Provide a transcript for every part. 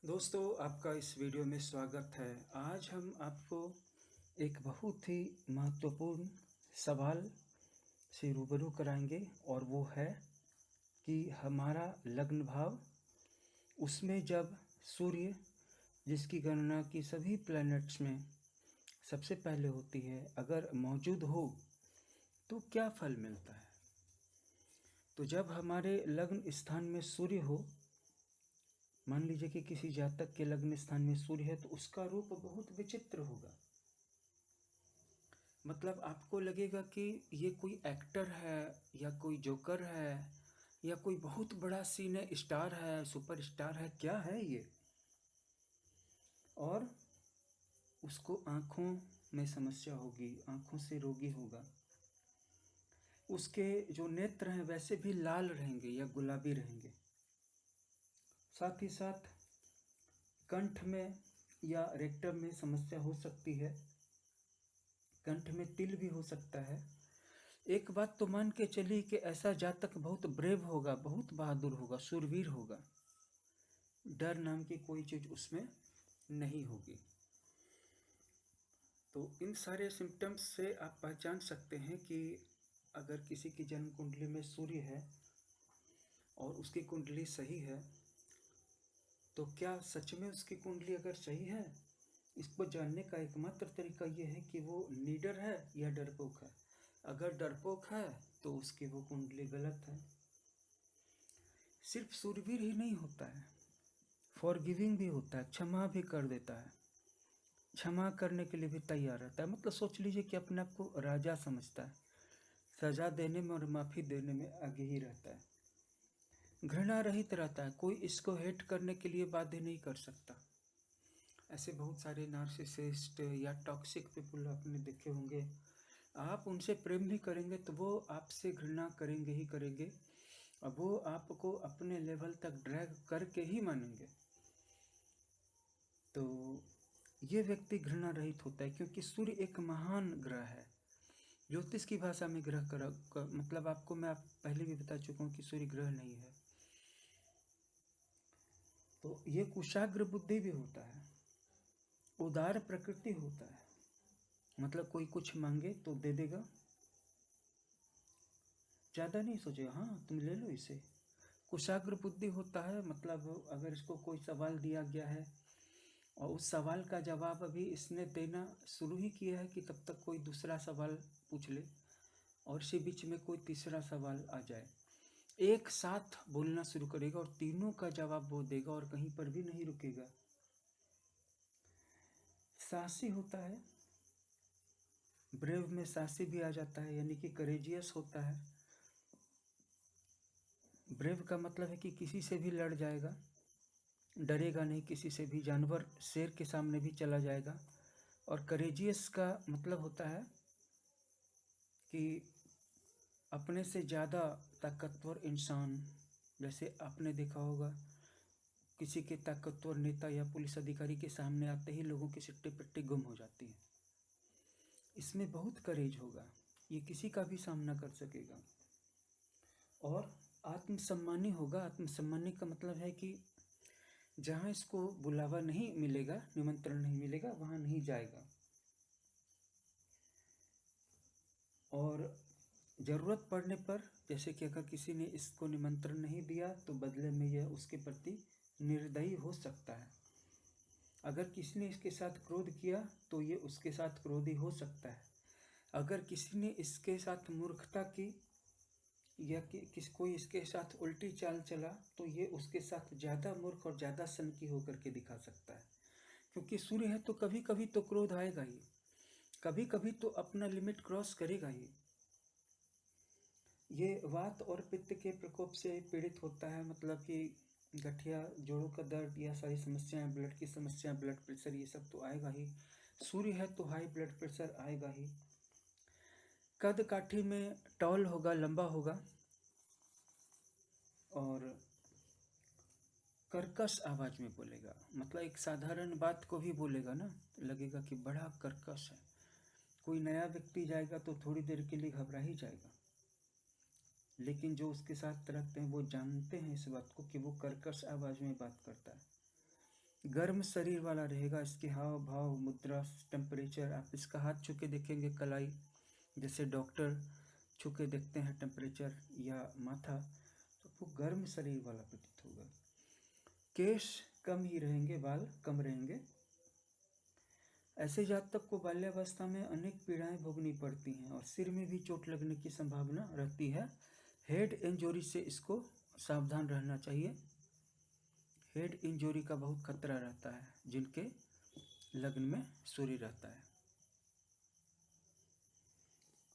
दोस्तों, आपका इस वीडियो में स्वागत है। आज हम आपको एक बहुत ही महत्वपूर्ण सवाल से रूबरू कराएंगे और वो है कि हमारा लग्न भाव, उसमें जब सूर्य, जिसकी गणना की सभी प्लैनेट्स में सबसे पहले होती है, अगर मौजूद हो तो क्या फल मिलता है। तो जब हमारे लग्न स्थान में सूर्य हो, मान लीजिए कि किसी जातक के लग्न स्थान में सूर्य है, तो उसका रूप बहुत विचित्र होगा। मतलब आपको लगेगा कि ये कोई एक्टर है या कोई जोकर है या कोई बहुत बड़ा सिने स्टार है, सुपर स्टार है, क्या है ये। और उसको आँखों में समस्या होगी, आँखों से रोगी होगा। उसके जो नेत्र हैं वैसे भी लाल रहेंगे या गुलाबी रहेंगे। साथ ही साथ कंठ में या रेक्टम में समस्या हो सकती है, कंठ में तिल भी हो सकता है। एक बात तो मान के चलिए कि ऐसा जातक बहुत ब्रेव होगा, बहुत बहादुर होगा, शूरवीर होगा। डर नाम की कोई चीज़ उसमें नहीं होगी। तो इन सारे सिम्टम्स से आप पहचान सकते हैं कि अगर किसी की जन्म कुंडली में सूर्य है और उसकी कुंडली सही है, तो क्या सच में उसकी कुंडली अगर सही है, इसको जानने का एकमात्र तरीका ये है कि वो नीडर है या डरपोक है। अगर डरपोक है तो उसकी वो कुंडली गलत है। सिर्फ शूरवीर ही नहीं होता है, फॉरगिविंग भी होता है, क्षमा भी कर देता है, क्षमा करने के लिए भी तैयार रहता है। मतलब सोच लीजिए कि अपने आप को राजा समझता है, सजा देने में और माफ़ी देने में आगे ही रहता है, घृणा रहित रहता है, कोई इसको हेट करने के लिए बाध्य नहीं कर सकता। ऐसे बहुत सारे नार्सिसिस्ट या टॉक्सिक पीपल आपने देखे होंगे। आप उनसे प्रेम भी करेंगे तो वो आपसे घृणा करेंगे ही करेंगे, और वो आपको अपने लेवल तक ड्रैग करके ही मानेंगे। तो ये व्यक्ति घृणा रहित होता है, क्योंकि सूर्य एक महान ग्रह है। ज्योतिष की भाषा में ग्रह का मतलब आपको मैं पहले भी बता चुका हूँ कि सूर्य ग्रह नहीं है। तो ये कुशाग्र बुद्धि भी होता है, उदार प्रकृति होता है। मतलब कोई कुछ मांगे तो दे देगा, ज़्यादा नहीं सोचेगा, हाँ तुम ले लो इसे। कुशाग्र बुद्धि होता है, मतलब अगर इसको कोई सवाल दिया गया है और उस सवाल का जवाब अभी इसने देना शुरू ही किया है कि तब तक कोई दूसरा सवाल पूछ ले और इसी बीच में कोई तीसरा सवाल आ जाए, एक साथ बोलना शुरू करेगा और तीनों का जवाब वो देगा और कहीं पर भी नहीं रुकेगा। साहसी होता है, ब्रेव में साहसी भी आ जाता है, यानी कि करेजियस होता है। ब्रेव का मतलब है कि किसी से भी लड़ जाएगा, डरेगा नहीं किसी से भी, जानवर शेर के सामने भी चला जाएगा। और करेजियस का मतलब होता है कि अपने से ज़्यादा ताकतवर इंसान, जैसे आपने देखा होगा किसी के ताकतवर नेता या पुलिस अधिकारी के सामने आते ही लोगों की सिट्टी पिट्टी गुम हो जाती है। इसमें बहुत करेज होगा, ये किसी का भी सामना कर सकेगा। और आत्मसम्मानी होगा। आत्मसम्मानी का मतलब है कि जहाँ इसको बुलावा नहीं मिलेगा, निमंत्रण नहीं मिलेगा, वहाँ नहीं जाएगा। और ज़रूरत पड़ने पर, जैसे कि अगर किसी ने इसको निमंत्रण नहीं दिया तो बदले में यह उसके प्रति निर्दयी हो सकता है। अगर किसी ने इसके साथ क्रोध किया तो ये उसके साथ क्रोधी हो सकता है। अगर किसी ने इसके साथ मूर्खता की या कि कोई इसके साथ उल्टी चाल चला तो ये उसके साथ ज़्यादा मूर्ख और ज़्यादा सनकी होकर के दिखा सकता है। क्योंकि सूर्य है तो कभी कभी तो क्रोध आएगा ही, कभी कभी तो अपना लिमिट क्रॉस करेगा ही। ये वात और पित्त के प्रकोप से पीड़ित होता है, मतलब कि गठिया, जोड़ों का दर्द, या सारी समस्याएं, ब्लड की समस्याएं, ब्लड प्रेशर, ये सब तो आएगा ही। सूर्य है तो हाई ब्लड प्रेशर आएगा ही। कद काठी में टॉल होगा, लंबा होगा, और कर्कश आवाज़ में बोलेगा। मतलब एक साधारण बात को भी बोलेगा ना, लगेगा कि बड़ा कर्कश है। कोई नया व्यक्ति जाएगा तो थोड़ी देर के लिए घबरा ही जाएगा, लेकिन जो उसके साथ रहते हैं वो जानते हैं इस बात को कि वो कर्कश आवाज़ में बात करता है। गर्म शरीर वाला रहेगा। इसके हाव भाव, मुद्रा, टेम्परेचर, आप इसका हाथ छू के देखेंगे कलाई, जैसे डॉक्टर छू के देखते हैं टेम्परेचर या माथा, तो वो गर्म शरीर वाला प्रतीत होगा। केश कम ही रहेंगे, बाल कम रहेंगे। ऐसे जातक को बाल्यावस्था में अनेक पीड़ाएं भोगनी पड़ती हैं और सिर में भी चोट लगने की संभावना रहती है। हेड इंजरी से इसको सावधान रहना चाहिए। हेड इंजरी का बहुत खतरा रहता है जिनके लग्न में सूर्य रहता है।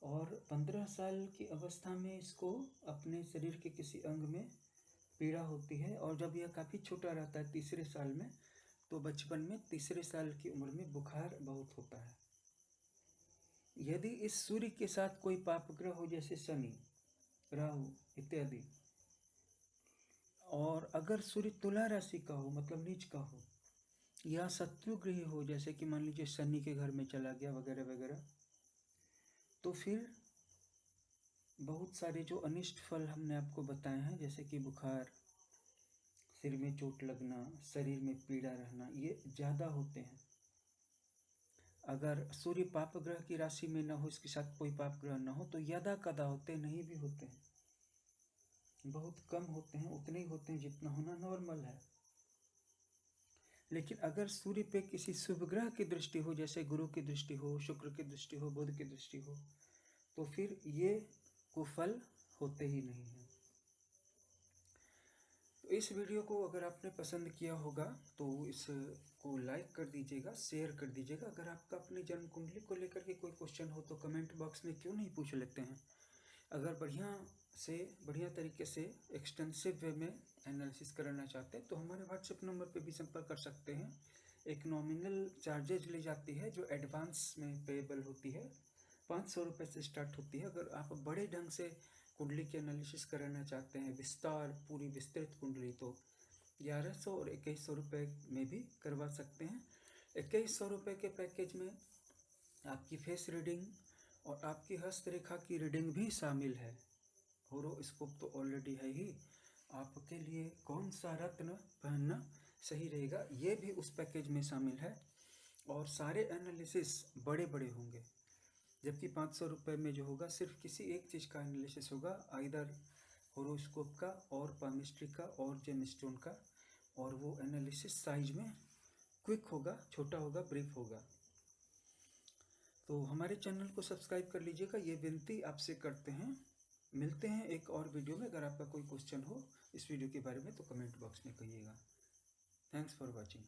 और 15 साल की अवस्था में इसको अपने शरीर के किसी अंग में पीड़ा होती है, और जब यह काफ़ी छोटा रहता है, तीसरे साल में, तो बचपन में तीसरे साल की उम्र में बुखार बहुत होता है। यदि इस सूर्य के साथ कोई पाप ग्रह हो, जैसे शनि, राहु इत्यादि, और अगर सूर्य तुला राशि का हो, मतलब नीच का हो, या शत्रु गृह हो, जैसे कि मान लीजिए शनि के घर में चला गया वगैरह वगैरह, तो फिर बहुत सारे जो अनिष्ट फल हमने आपको बताए हैं, जैसे कि बुखार, सिर में चोट लगना, शरीर में पीड़ा रहना, ये ज़्यादा होते हैं। अगर सूर्य पाप ग्रह की राशि में न हो, इसके साथ कोई पाप ग्रह न हो, तो यदा कदा होते, नहीं भी होते हैं, बहुत कम होते हैं, उतने ही होते हैं जितना होना नॉर्मल है। लेकिन अगर सूर्य पे किसी शुभ ग्रह की दृष्टि हो, जैसे गुरु की दृष्टि हो, शुक्र की दृष्टि हो, बुध की दृष्टि हो, तो फिर ये कुफल होते ही नहीं हैं। तो इस वीडियो को अगर आपने पसंद किया होगा तो इसको लाइक कर दीजिएगा, शेयर कर दीजिएगा। अगर आपका अपनी जन्म कुंडली को लेकर के कोई क्वेश्चन हो तो कमेंट बॉक्स में क्यों नहीं पूछ लेते हैं। अगर बढ़िया तरीके से एक्सटेंसिव वे में एनालिसिस कराना चाहते हैं तो हमारे व्हाट्सएप नंबर पे भी संपर्क कर सकते हैं। एक नॉमिनल चार्जेज ली जाती है जो एडवांस में पेएबल होती है, 500 रुपये से स्टार्ट होती है। अगर आप बड़े ढंग से कुंडली की एनालिसिस कराना चाहते हैं, पूरी विस्तृत कुंडली, तो 1100 और 2100 रुपये में भी करवा सकते हैं। 2100 रुपये के पैकेज में आपकी फेस रीडिंग और आपकी हस्तरेखा की रीडिंग भी शामिल है। होरोस्कोप तो ऑलरेडी है ही, आपके लिए कौन सा रत्न पहनना सही रहेगा ये भी उस पैकेज में शामिल है। और सारे एनालिसिस बड़े बड़े होंगे, जबकि 500 रुपये में जो होगा सिर्फ किसी एक चीज़ का एनालिसिस होगा, आइदर होरोस्कोप का और पामिस्ट्री का और जेमस्टोन का, और वो एनालिसिस साइज में क्विक होगा, छोटा होगा, ब्रीफ होगा। तो हमारे चैनल को सब्सक्राइब कर लीजिएगा, ये विनती आपसे करते हैं। मिलते हैं एक और वीडियो में। अगर आपका कोई क्वेश्चन हो इस वीडियो के बारे में तो कमेंट बॉक्स में कहिएगा। Thanks for watching.